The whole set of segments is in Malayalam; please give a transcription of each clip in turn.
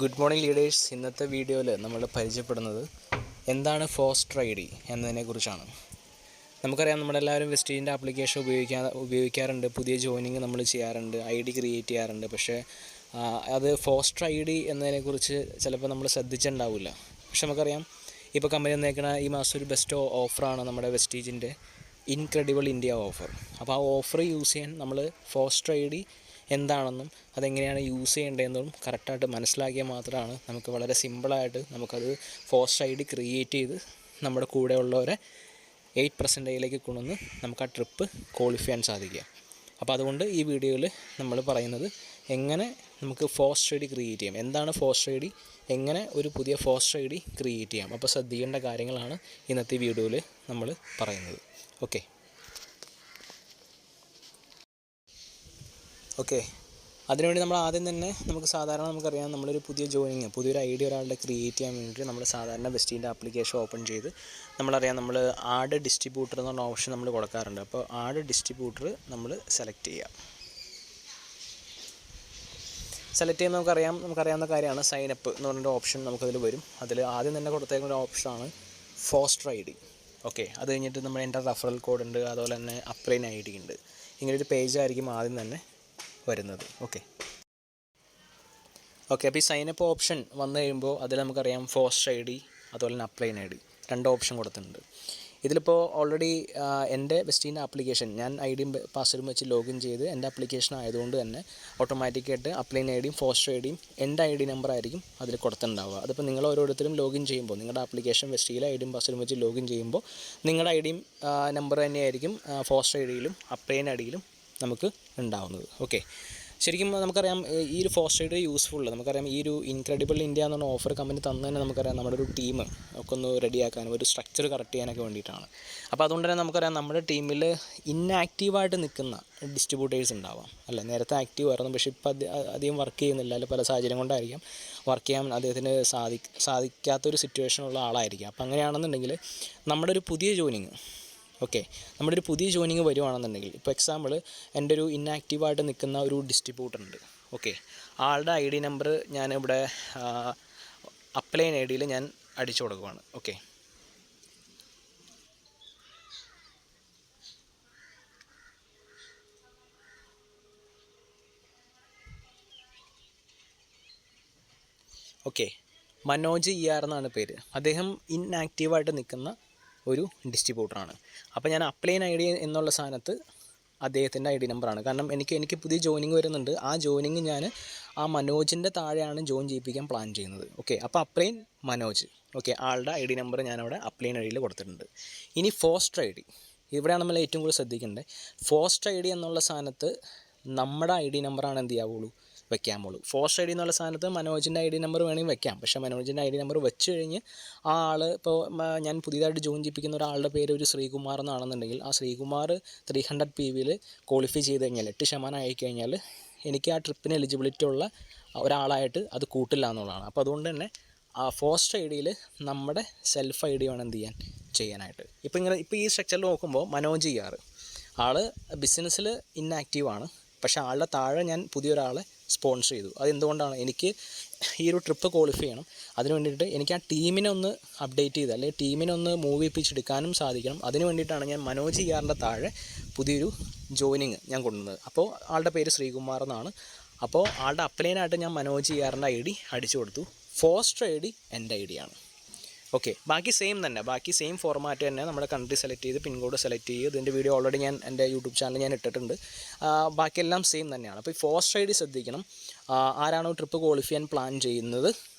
Good morning leaders. ഇന്നത്തെ വീഡിയോയിൽ നമ്മൾ പരിചയപ്പെടുന്നത് എന്താണ് ഫോസ്റ്റർ ഐ ഡി എന്നതിനെക്കുറിച്ചാണ്. നമുക്കറിയാം, നമ്മളെല്ലാവരും വെസ്റ്റീജിൻ്റെ ആപ്ലിക്കേഷൻ ഉപയോഗിക്കാറുണ്ട്. പുതിയ ജോയിനിങ് നമ്മൾ ചെയ്യാറുണ്ട്, ഐ ഡി ക്രിയേറ്റ് ചെയ്യാറുണ്ട്. പക്ഷേ അത് ഫോസ്റ്റർ ഐ ഡി എന്നതിനെക്കുറിച്ച് ചിലപ്പോൾ നമ്മൾ ശ്രദ്ധിച്ചിട്ടുണ്ടാവില്ല. പക്ഷെ നമുക്കറിയാം, ഇപ്പോൾ കമ്പനി തന്നേക്കുന്ന ഈ മാസം ഒരു ബെസ്റ്റ് ഓഫറാണ് നമ്മുടെ വെസ്റ്റീജിൻ്റെ ഇൻക്രെഡിബിൾ ഇന്ത്യ ഓഫർ. അപ്പോൾ ആ ഓഫർ യൂസ് ചെയ്യാൻ നമ്മൾ ഫോസ്റ്റർ ഐ ഡി എന്താണെന്നും അതെങ്ങനെയാണ് യൂസ് ചെയ്യേണ്ടതെന്നും കറക്റ്റായിട്ട് മനസ്സിലാക്കിയാൽ മാത്രമാണ് നമുക്ക് വളരെ സിമ്പിളായിട്ട് നമുക്കത് ഫോസ്റ്റർ ഐ ഡി ക്രിയേറ്റ് ചെയ്ത് നമ്മുടെ കൂടെ ഉള്ളവരെ 8% കൊണ്ടുവന്ന് നമുക്ക് ആ ട്രിപ്പ് ക്വാളിഫൈ ചെയ്യാൻ സാധിക്കുക. അപ്പോൾ അതുകൊണ്ട് ഈ വീഡിയോയിൽ നമ്മൾ പറയുന്നത് എങ്ങനെ നമുക്ക് ഫോസ്റ്റർ ഐ ഡി ക്രിയേറ്റ് ചെയ്യാം, എന്താണ് ഫോസ്റ്റർ ഐ ഡി, എങ്ങനെ ഒരു പുതിയ ഫോസ്റ്റർ ഐ ഡി ക്രിയേറ്റ് ചെയ്യാം. അപ്പോൾ ശ്രദ്ധിക്കേണ്ട കാര്യങ്ങളാണ് ഇന്നത്തെ വീഡിയോയിൽ നമ്മൾ പറയുന്നത്. ഓക്കെ, അതിനുവേണ്ടി നമ്മൾ ആദ്യം തന്നെ നമുക്കറിയാം, നമ്മളൊരു പുതിയൊരു ഐ ഡി ഒരാളുടെ ക്രിയേറ്റ് ചെയ്യാൻ വേണ്ടിയിട്ട് നമ്മൾ സാധാരണ വെസ്റ്റീജിൻ്റെ ആപ്ലിക്കേഷൻ ഓപ്പൺ ചെയ്ത് നമ്മളറിയാം, നമ്മൾ ആഡ് ഡിസ്ട്രിബ്യൂട്ടർ എന്ന് പറഞ്ഞ ഓപ്ഷൻ നമ്മൾ കൊടുക്കാറുണ്ട്. അപ്പോൾ ആഡ് ഡിസ്ട്രിബ്യൂട്ടർ നമ്മൾ സെലക്ട് ചെയ്യുമ്പോൾ നമുക്കറിയാവുന്ന കാര്യമാണ് സൈനപ്പ് എന്ന് പറഞ്ഞൊരു ഓപ്ഷൻ നമുക്കതിൽ വരും. അതിൽ ആദ്യം തന്നെ കൊടുത്തേക്കുന്ന ഒരു ഓപ്ഷനാണ് ഫോസ്റ്റർ ഐ ഡി. ഓക്കെ, അത് കഴിഞ്ഞിട്ട് നമ്മൾ എൻ്റെ റെഫറൽ കോഡ് ഉണ്ട്, അതുപോലെ തന്നെ അപ്ലൈൻ ഐ ഡി ഉണ്ട്. ഇങ്ങനൊരു പേജായിരിക്കും ആദ്യം തന്നെ വരുന്നത്. ഓക്കെ, അപ്പോൾ ഈ സൈനപ്പ് ഓപ്ഷൻ വന്നു കഴിയുമ്പോൾ അതിൽ നമുക്കറിയാം ഫോസ്റ്റർ ഐ ഡി അതുപോലെ തന്നെ അപ്ലൈൻ ഐ ഡി 2 ഓപ്ഷൻ കൊടുത്തിട്ടുണ്ട്. ഇതിലിപ്പോൾ ഓൾറെഡി എൻ്റെ വെസ്റ്റീജിൻ്റെ ആപ്ലിക്കേഷൻ ഞാൻ ഐ ഡിയും പാസ്വേഡും വെച്ച് ലോഗിൻ ചെയ്ത് എൻ്റെ ആപ്ലിക്കേഷൻ ആയതുകൊണ്ട് തന്നെ ഓട്ടോമാറ്റിക്കായിട്ട് അപ്ലൈൻ ഐ ഡിയും ഫോസ്റ്റർ ഐ ഡിയും എൻ്റെ ഐ ഡി നമ്പർ ആയിരിക്കും അതിൽ കൊടുത്തിട്ടുണ്ടാവുക. അതിപ്പോൾ നിങ്ങൾ ഓരോരുത്തരും ലോഗിൻ ചെയ്യുമ്പോൾ നിങ്ങളുടെ ആപ്ലിക്കേഷൻ വെസ്റ്റീജിലെ ഐ ഡിയും പാസ്വേഡും വെച്ച് ലോഗിൻ ചെയ്യുമ്പോൾ നിങ്ങളുടെ ഐ ഡിയും നമ്പർ തന്നെയായിരിക്കും ഫോസ്റ്റർ ഐ ഡിയിലും അപ്ലൈൻ ഐ ഡിയിലും നമുക്ക് ഉണ്ടാവുന്നത്. ഓക്കെ, ശരിക്കും നമുക്കറിയാം ഈ ഒരു ഫോസ്റ്റർ ഐ ഡി യൂസ്ഫുൾ. നമുക്കറിയാം ഈ ഒരു ഇൻക്രെഡിബിൾ ഇന്ത്യ എന്ന് പറഞ്ഞ ഓഫർ കമ്പനി തന്നെ നമുക്കറിയാം നമ്മുടെ ഒരു ടീം ഒക്കെ ഒന്ന് റെഡിയാക്കാനും ഒരു സ്ട്രക്ചർ കറക്റ്റ് ചെയ്യാനൊക്കെ വേണ്ടിയിട്ടാണ്. അപ്പോൾ അതുകൊണ്ട് തന്നെ നമുക്കറിയാം നമ്മുടെ ടീമിൽ ഇന്നാക്റ്റീവായിട്ട് നിൽക്കുന്ന ഡിസ്ട്രിബ്യൂട്ടേഴ്സ് ഉണ്ടാവാം, അല്ല നേരത്തെ ആക്റ്റീവ് ആയിരുന്നു, പക്ഷേ ഇപ്പോൾ അധികം വർക്ക് ചെയ്യുന്നില്ല, അല്ലെങ്കിൽ പല സാഹചര്യം കൊണ്ടായിരിക്കാം വർക്ക് ചെയ്യാൻ അദ്ദേഹത്തിന് സാധിക്കാത്തൊരു സിറ്റുവേഷനുള്ള ആളായിരിക്കാം. അപ്പോൾ അങ്ങനെയാണെന്നുണ്ടെങ്കിൽ നമ്മുടെ ഒരു പുതിയ ജോയിനിങ് നമ്മുടെ ഒരു പുതിയ ജോയിനിങ് വരുവാണെന്നുണ്ടെങ്കിൽ, ഇപ്പോൾ എക്സാമ്പിൾ എൻ്റെ ഒരു ഇന്നാക്റ്റീവായിട്ട് നിൽക്കുന്ന ഒരു ഡിസ്ട്രിബ്യൂട്ടർ ഉണ്ട്. ഓക്കെ, ആളുടെ ഐ ഡി നമ്പർ ഞാനിവിടെ അപ്ലൈൻ ഐ ഡിയിൽ ഞാൻ അടിച്ചു കൊടുക്കുകയാണ്. ഓക്കെ, മനോജ് ER എന്നാണ് പേര്. അദ്ദേഹം ഇന്നാക്റ്റീവായിട്ട് നിൽക്കുന്ന ഒരു ഡിസ്ട്രിബ്യൂട്ടറാണ്. അപ്പോൾ ഞാൻ അപ്ലൈൻ ഐ ഡി എന്നുള്ള സ്ഥാനത്ത് അദ്ദേഹത്തിൻ്റെ ഐ ഡി നമ്പറാണ്. കാരണം എനിക്ക് പുതിയ ജോയിനിങ് വരുന്നുണ്ട്. ആ ജോയിനിങ് ഞാൻ ആ മനോജിൻ്റെ താഴെയാണ് ജോയിൻ ചെയ്യിപ്പിക്കാൻ പ്ലാൻ ചെയ്യുന്നത്. ഓക്കെ, അപ്പോൾ അപ്ലൈൻ മനോജ്. ഓക്കെ, ആളുടെ ഐ ഡി നമ്പർ ഞാനവിടെ അപ്ലൈൻ ഐ ഡിയിൽ കൊടുത്തിട്ടുണ്ട്. ഇനി ഫോസ്റ്റർ ഐ ഡി, ഇവിടെയാണ് നമ്മൾ ഏറ്റവും കൂടുതൽ ശ്രദ്ധിക്കേണ്ടത്. ഫോസ്റ്റർ ഐ ഡി എന്നുള്ള സ്ഥാനത്ത് നമ്മുടെ ഐ ഡി നമ്പറാണ് എന്ത് ചെയ്യാവുള്ളൂ, വെക്കാമുള്ളൂ. ഫോസ്റ്റർ ഐ ഡി എന്നുള്ള സ്ഥാനത്ത് മനോജിൻ്റെ ഐ ഡി നമ്പർ വേണമെങ്കിൽ വെക്കാം. പക്ഷേ മനോജിൻ്റെ ഐ ഡി നമ്പർ വെച്ച് കഴിഞ്ഞ് ആ ആൾ, ഇപ്പോൾ ഞാൻ പുതിയതായിട്ട് ജോയിൻ ചെയ്യിപ്പിക്കുന്ന ഒരാളുടെ പേര് ഒരു ശ്രീകുമാർ എന്നാണെന്നുണ്ടെങ്കിൽ, ആ ശ്രീകുമാർ 300 PVയിൽ ക്വാളിഫൈ ചെയ്ത് കഴിഞ്ഞാൽ 8% ആയിക്കഴിഞ്ഞാൽ എനിക്ക് ആ ട്രിപ്പിന് എലിജിബിലിറ്റി ഉള്ള ഒരാളായിട്ട് അത് കൂട്ടില്ല എന്നുള്ളതാണ്. അപ്പോൾ അതുകൊണ്ട് തന്നെ ആ ഫോസ്റ്റർ ഐ ഡിയിൽ നമ്മുടെ സെൽഫ് ഐ ഡി വേണം ചെയ്യാനായിട്ട്. ഇപ്പോൾ ഈ സ്ട്രക്ചറിൽ നോക്കുമ്പോൾ മനോജ് ER ആൾ ബിസിനസ്സിൽ ഇന്നാക്റ്റീവാണ്. പക്ഷേ ആളുടെ താഴെ ഞാൻ പുതിയൊരാളെ സ്പോൺസർ ചെയ്തു. അതെന്തുകൊണ്ടാണ്, എനിക്ക് ഈ ഒരു ട്രിപ്പ് ക്വാളിഫൈ ചെയ്യണം. അതിന് വേണ്ടിയിട്ട് എനിക്ക് ആ ടീമിനെ ഒന്ന് അപ്ഡേറ്റ് ചെയ്ത്, അല്ലെങ്കിൽ ടീമിനെ ഒന്ന് മൂവ് ചെയ്യിപ്പിച്ചെടുക്കാനും സാധിക്കണം. അതിന് വേണ്ടിയിട്ടാണ് ഞാൻ മനോജ് ERൻ്റെ താഴെ പുതിയൊരു ജോയിനിങ് ഞാൻ കൊണ്ടുവന്നത്. അപ്പോൾ ആളുടെ പേര് ശ്രീകുമാർ എന്നാണ്. അപ്പോൾ ആളുടെ അപ്ലൈനായിട്ട് ഞാൻ മനോജ് ERൻ്റെ ഐ ഡി അടിച്ചു കൊടുത്തു. ഫോസ്റ്റർ ഐ ഡി എൻ്റെ ഐ ഡിയാണ്. ഓക്കെ, ബാക്കി സെയിം ഫോർമാറ്റ് തന്നെ. നമ്മുടെ കൺട്രി സെലക്ട് ചെയ്ത് പിൻകോഡ് സെലക്ട് ചെയ്ത്, ഇതിൻ്റെ വീഡിയോ ഓൾറെഡി ഞാൻ എൻ്റെ യൂട്യൂബ് ചാനൽ ഞാൻ ഇട്ടിട്ടുണ്ട്. ബാക്കിയെല്ലാം സെയിം തന്നെയാണ്. അപ്പോൾ ഈ ഫോസ്റ്റർ ഐ ഡി ശ്രദ്ധിക്കണം. ആരാണോ ട്രിപ്പ് ക്വാളിഫൈ ചെയ്യാൻ പ്ലാൻ ചെയ്യുന്നത്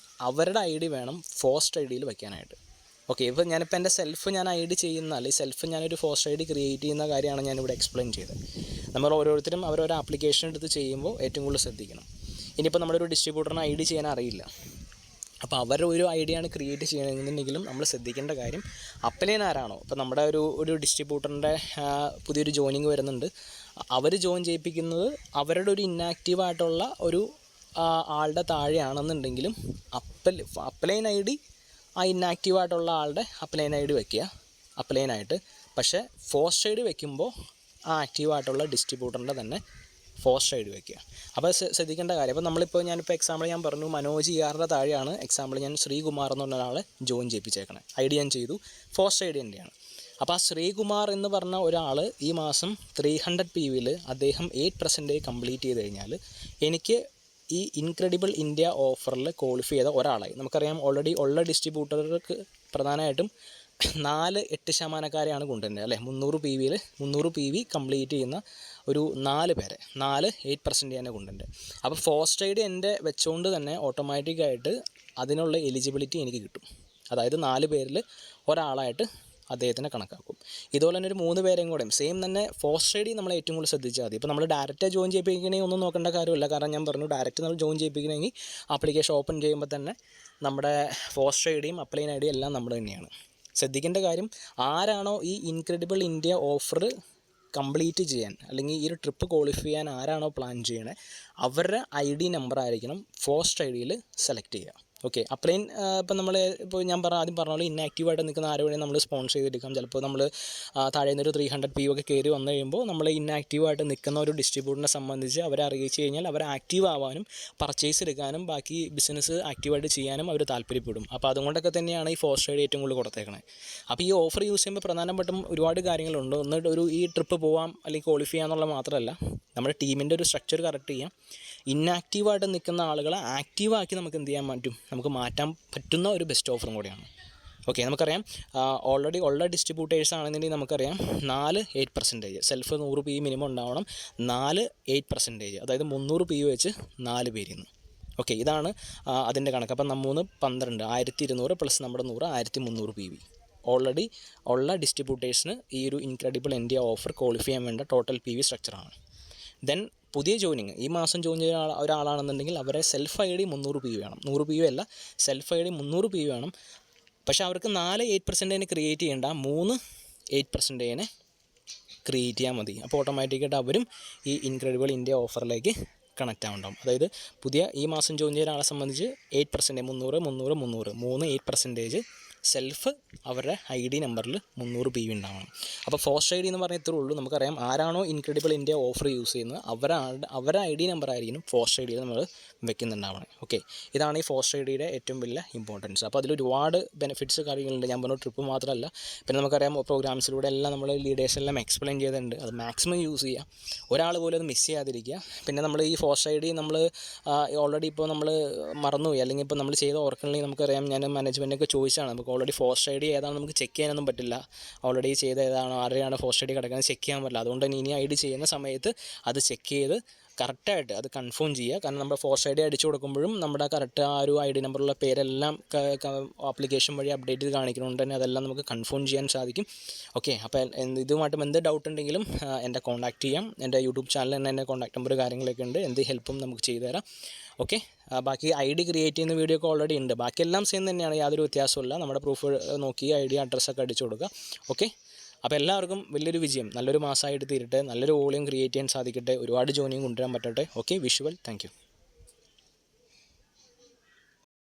അവരുടെ ഐ ഡി വേണം ഫോസ്റ്റർ ഐ ഡിയിൽ വയ്ക്കാനായിട്ട്. ഓക്കെ, ഇപ്പോൾ ഞാനിപ്പോൾ എൻ്റെ ഞാൻ ഐ ഡി ചെയ്യുന്ന, അല്ലെങ്കിൽ ഞാനൊരു ഫോസ്റ്റർ ഐ ഡി ക്രിയേറ്റ് ചെയ്യുന്ന കാര്യമാണ് ഞാനിവിടെ എക്സ്പ്ലെയിൻ ചെയ്തത്. നമ്മൾ ഓരോരുത്തരും അവരൊരു ആപ്ലിക്കേഷൻ എടുത്ത് ചെയ്യുമ്പോൾ ഏറ്റവും കൂടുതൽ ശ്രദ്ധിക്കണം. ഇനിയിപ്പോൾ നമ്മളൊരു ഡിസ്ട്രിബ്യൂട്ടറിന് ഐ ഡി ചെയ്യാൻ അറിയില്ല, അപ്പോൾ അവരുടെ ഒരു ഐഡിയ ആണ് ക്രിയേറ്റ് ചെയ്യണമെന്നുണ്ടെങ്കിലും നമ്മൾ ശ്രദ്ധിക്കേണ്ട കാര്യം, അപ്ലൈൻ ആരാണോ, ഇപ്പോൾ നമ്മുടെ ഒരു ഡിസ്ട്രിബ്യൂട്ടറിൻ്റെ പുതിയൊരു ജോയിനിങ് വരുന്നുണ്ട്, അവർ ജോയിൻ ചെയ്യിപ്പിക്കുന്നത് അവരുടെ ഒരു ഇന്നാക്റ്റീവായിട്ടുള്ള ഒരു ആളുടെ താഴെയാണെന്നുണ്ടെങ്കിലും അപ്ലൈൻ ഐ ഡി ആ ഇന്നാക്റ്റീവായിട്ടുള്ള ആളുടെ അപ്ലൈൻ ഐ ഡി വയ്ക്കുക അപ്ലൈനായിട്ട്. പക്ഷേ ഫോസ്റ്റർ ഐ ഡി വയ്ക്കുമ്പോൾ ആ ആക്റ്റീവായിട്ടുള്ള ഡിസ്ട്രിബ്യൂട്ടറിൻ്റെ തന്നെ ഫോസ്റ്റ് ഐ ഡി വയ്ക്കുക. അപ്പോൾ ശ്രദ്ധിക്കേണ്ട കാര്യം, അപ്പോൾ ഞാനിപ്പോൾ എക്സാമ്പിൾ ഞാൻ പറഞ്ഞു മനോജ് ERൻ്റെ താഴെയാണ് എക്സാമ്പിൾ ഞാൻ ശ്രീകുമാർ എന്ന് പറഞ്ഞ ഒരാളെ ജോയിൻ ചെയ്യിപ്പിച്ചേക്കണേ. ഐ ഡി ഞാൻ ചെയ്തു, ഫോസ്റ്റ് ഐ ഡി തന്നെയാണ്. അപ്പോൾ ആ ശ്രീകുമാർ എന്ന് പറഞ്ഞ ഒരാൾ ഈ മാസം 300 PVയിൽ അദ്ദേഹം 8% കംപ്ലീറ്റ് ചെയ്ത് കഴിഞ്ഞാൽ എനിക്ക് ഈ ഇൻക്രെഡിബിൾ ഇന്ത്യ ഓഫറിൽ ക്വാളിഫൈ ചെയ്ത ഒരാളായി. നമുക്കറിയാം ഓൾറെഡി ഉള്ള ഡിസ്ട്രിബ്യൂട്ടർക്ക് പ്രധാനമായിട്ടും 4-8% കൊണ്ടുവരുന്നത് അല്ലേ. 300 PV കംപ്ലീറ്റ് ചെയ്യുന്ന ഒരു 4 പേരെ 8% തന്നെ കൊണ്ടുവരുന്നത്. അപ്പോൾ ഫോസ്റ്റ് ഐ ഡി എൻ്റെ വെച്ചുകൊണ്ട് തന്നെ ഓട്ടോമാറ്റിക്കായിട്ട് അതിനുള്ള എലിജിബിലിറ്റി എനിക്ക് കിട്ടും. അതായത് 4 പേരിൽ ഒരാളായിട്ട് അദ്ദേഹത്തിനെ കണക്കാക്കും. ഇതുപോലെ തന്നെ ഒരു 3 പേരെയും കൂടെ സെയിം തന്നെ ഫോസ്റ്റ് ഐ ഡി നമ്മൾ ഏറ്റവും കൂടുതൽ ശ്രദ്ധിച്ചാൽ മതി. ഇപ്പോൾ നമ്മൾ ഡയറക്റ്റ് ജോയിൻ ചെയ്യിപ്പിക്കണമെങ്കിൽ ഒന്നും നോക്കേണ്ട കാര്യമില്ല. കാരണം ഞാൻ പറഞ്ഞു ഡയറക്റ്റ് നമ്മൾ ജോയിൻ ചെയ്യിപ്പിക്കണമെങ്കിൽ ആപ്ലിക്കേഷൻ ഓപ്പൺ ചെയ്യുമ്പോൾ തന്നെ നമ്മുടെ ഫോസ്റ്റ് ഐ ഡിയും അപ്ലൈൻ ഐ ഡിയും എല്ലാം നമ്മൾ തന്നെയാണ്. ശ്രദ്ധിക്കേണ്ട കാര്യം, ആരാണോ ഈ ഇൻക്രെഡിബിൾ ഇന്ത്യ ഓഫർ കംപ്ലീറ്റ് ചെയ്യാൻ അല്ലെങ്കിൽ ഈ ഒരു ട്രിപ്പ് ക്വാളിഫൈ ചെയ്യാൻ ആരാണോ പ്ലാൻ ചെയ്യണേ അവരുടെ ID നമ്പർ ആയിരിക്കണം ഫോസ്റ്റ് ഐ ഡിയിൽ സെലക്ട് ചെയ്യുക. ഓക്കെ, അപ്ലൈൻ ഇപ്പോൾ ഞാൻ ആദ്യം പറഞ്ഞ പോലെ ഇന്നാക്റ്റീവായിട്ട് നിൽക്കുന്ന ആരെ വേണമെങ്കിൽ നമ്മൾ സ്പോൺസർ ചെയ്തെടുക്കാം. ചിലപ്പോൾ നമ്മൾ താഴെ നിന്നൊരു 300 PV ഒക്കെ കയറി വന്നു കഴിയുമ്പോൾ നമ്മൾ ഇന്നാക്റ്റീവായിട്ട് നിൽക്കുന്ന ഒരു ഡിസ്ട്രിബ്യൂട്ടറിനെ സംബന്ധിച്ച് അവരെ അറിയിച്ച് കഴിഞ്ഞാൽ അവർ ആക്റ്റീവ് ആവാനും പർച്ചേസ് എടുക്കാനും ബാക്കി ബിസിനസ് ആക്റ്റീവായിട്ട് ചെയ്യാനും അവർ താല്പര്യപ്പെടും. അപ്പോൾ അതുകൊണ്ടൊക്കെ തന്നെയാണ് ഈ ഫോസ്റ്റ് ഐ ഡി ഏറ്റവും കൂടുതൽ കൊടുത്തേക്കണേ. അപ്പോൾ ഈ ഓഫർ യൂസ് ചെയ്യുമ്പോൾ പ്രധാനപ്പെട്ടും ഒരുപാട് കാര്യങ്ങളുണ്ട്. ഒന്ന് ഈ ട്രിപ്പ് പോകാം അല്ലെങ്കിൽ ക്വാളിഫൈ ചെയ്യാന്നുള്ള മാത്രമല്ല, നമ്മുടെ ടീമിൻ്റെ ഒരു സ്ട്രക്ചർ കറക്റ്റ് ചെയ്യാം. ഇന്നാക്റ്റീവായിട്ട് നിൽക്കുന്ന ആളുകളെ ആക്റ്റീവാക്കി നമുക്ക് എന്ത് ചെയ്യാൻ പറ്റും, നമുക്ക് മാറ്റാൻ പറ്റുന്ന ഒരു ബെസ്റ്റ് ഓഫറും കൂടിയാണ്. ഓക്കെ, നമുക്കറിയാം ഓൾറെഡി ഉള്ള ഡിസ്ട്രിബ്യൂട്ടേഴ്സ് ആണെന്നുണ്ടെങ്കിൽ നമുക്കറിയാം 8% സെൽഫ് 100 PV മിനിമം ഉണ്ടാവണം. 8%, അതായത് 300 PV വെച്ച് 4 പേരിൽ നിന്ന്. ഓക്കെ, ഇതാണ് അതിൻ്റെ കണക്ക്. അപ്പം 3 12 1200 പ്ലസ് നമ്മുടെ 100 1300 PV ഓൾറെഡി ഉള്ള ഡിസ്ട്രിബ്യൂട്ടേഴ്സിന് ഈ ഒരു ഇൻക്രെഡിബിൾ ഇന്ത്യ ഓഫർ ക്വാളിഫൈ ചെയ്യാൻ വേണ്ട ടോട്ടൽ PV സ്ട്രക്ചറാണ്. ദെൻ പുതിയ ജോയിനിങ് ഈ മാസം ജോയിൻ ചെയ്ത ഒരാളാണെന്നുണ്ടെങ്കിൽ അവരെ സെൽഫ് ഐ ഡി 300 PV വേണം. 100 PV അല്ല, സെൽഫ് ഐ ഡി 300 PV വേണം. പക്ഷേ അവർക്ക് 8% ക്രിയേറ്റ് ചെയ്യേണ്ട, 8% ക്രിയേറ്റ് ചെയ്യാൻ മതി. അപ്പോൾ ഓട്ടോമാറ്റിക്കായിട്ട് അവരും ഈ ഇൻക്രെഡിബിൾ ഇന്ത്യ ഓഫറിലേക്ക് കണക്റ്റ് ആവുണ്ടാവും. അതായത് പുതിയ ഈ മാസം ജോയിൻ ചെയ്ത ആളെ സംബന്ധിച്ച് 8% 8% സെൽഫ് അവരുടെ ID നമ്പറിൽ 300 PV ഉണ്ടാവണം. അപ്പോൾ ഫോസ്റ്റ് ID എന്ന് പറഞ്ഞാൽ ഇത്രേ ഉള്ളൂ. നമുക്കറിയാം ആരാണോ ഇൻക്രെഡിബിൾ ഇന്ത്യ ഓഫർ യൂസ് ചെയ്യുന്നത് അവരുടെ ID നമ്പർ ആയിരിക്കും ഫോസ്റ്റ് IDയിൽ നമ്മൾ വെക്കുന്നുണ്ടാവണം. ഓക്കെ, ഇതാണ് ഈ ഫോസ്റ്റ് IDയുടെ ഏറ്റവും വലിയ ഇമ്പോർട്ടൻസ്. അപ്പോൾ അതിലൊരുപാട് ബെനിഫിറ്റ്സ് കാര്യങ്ങളുണ്ട്. ഞാൻ പറഞ്ഞ ട്രിപ്പ് മാത്രമല്ല, പിന്നെ നമുക്കറിയാം പ്രോഗ്രാംസിലൂടെ എല്ലാം നമ്മൾ ലീഡേഴ്സെല്ലാം എക്സ്പ്ലെയിൻ ചെയ്തിട്ടുണ്ട്. അത് മാക്സിമം യൂസ് ചെയ്യുക, ഒരാൾ പോലും അത് മിസ് ചെയ്യാതിരിക്കുക. പിന്നെ നമ്മൾ ഈ ഫോസ്റ്റ് ID നമ്മൾ ഓൾറെഡി ഇപ്പോൾ നമ്മൾ മറന്നുപോയി അല്ലെങ്കിൽ ഇപ്പോൾ നമ്മൾ ചെയ്ത ഓർക്കണമെങ്കിൽ നമുക്കറിയാം, ഞാൻ മാനേജ്മെൻറ്റൊക്കെ ചോദിച്ചാണ്. നമുക്ക് ഓൾറെഡി ഫോസ്റ്റ് ID ഏതാണ് നമുക്ക് ചെക്ക് ചെയ്യാനൊന്നും പറ്റില്ല. ഓൾറെഡി ചെയ്ത ഏതാണോ ആരെയാണ് ഫോസ്റ്റ് ID കിടക്കുന്നത് ചെക്ക് ചെയ്യാൻ പറ്റില്ല. അതുകൊണ്ട് തന്നെ ഇനി ID ചെയ്യുന്ന സമയത്ത് അത് ചെക്ക് ചെയ്ത് കറക്റ്റായിട്ട് അത് കൺഫേം ചെയ്യുക. കാരണം നമ്മൾ ഫോസ്റ്റ് ID അടിച്ചു കൊടുക്കുമ്പോഴും നമ്മുടെ കറക്റ്റ് ആ ഒരു ID നമ്പറുള്ള പേരെല്ലാം ആപ്ലിക്കേഷൻ വഴി അപ്ഡേറ്റ് ചെയ്ത് കാണിക്കുന്നതുകൊണ്ട് തന്നെ അതെല്ലാം നമുക്ക് കൺഫേം ചെയ്യാൻ സാധിക്കും. ഓക്കെ, അപ്പോൾ ഇതുമായിട്ടും എന്ത് ഡൗട്ട് ഉണ്ടെങ്കിലും എന്നെ കോൺടാക്റ്റ് ചെയ്യാം. എൻ്റെ യൂട്യൂബ് ചാനലിൽ തന്നെ എൻ്റെ കോൺടാക്ട് നമ്പർ കാര്യങ്ങളൊക്കെ ഉണ്ട്. എന്ത് ഹെൽപ്പും നമുക്ക് ചെയ്തു തരാം. ഓക്കെ, ബാക്കി ID ക്രിയേറ്റ് ചെയ്യുന്ന വീഡിയോ ഒക്കെ ഓൾറെഡി ഉണ്ട്. ബാക്കിയെല്ലാം സെയിം തന്നെയാണ്, യാതൊരു വ്യത്യാസമില്ല. നമ്മുടെ പ്രൂഫ് നോക്കി ID അഡ്രസ്സൊക്കെ അടിച്ചു കൊടുക്കുക. ഓക്കെ, അപ്പോൾ എല്ലാവർക്കും വലിയൊരു വിജയം, നല്ലൊരു മാസമായിട്ട് തീരട്ടെ, നല്ലൊരു വോളിയം ക്രിയേറ്റ് ചെയ്യാൻ സാധിക്കട്ടെ, ഒരുപാട് ജോയിനിങ് കൊണ്ടുവരാൻ പറ്റട്ടെ. Okay, visual thank U.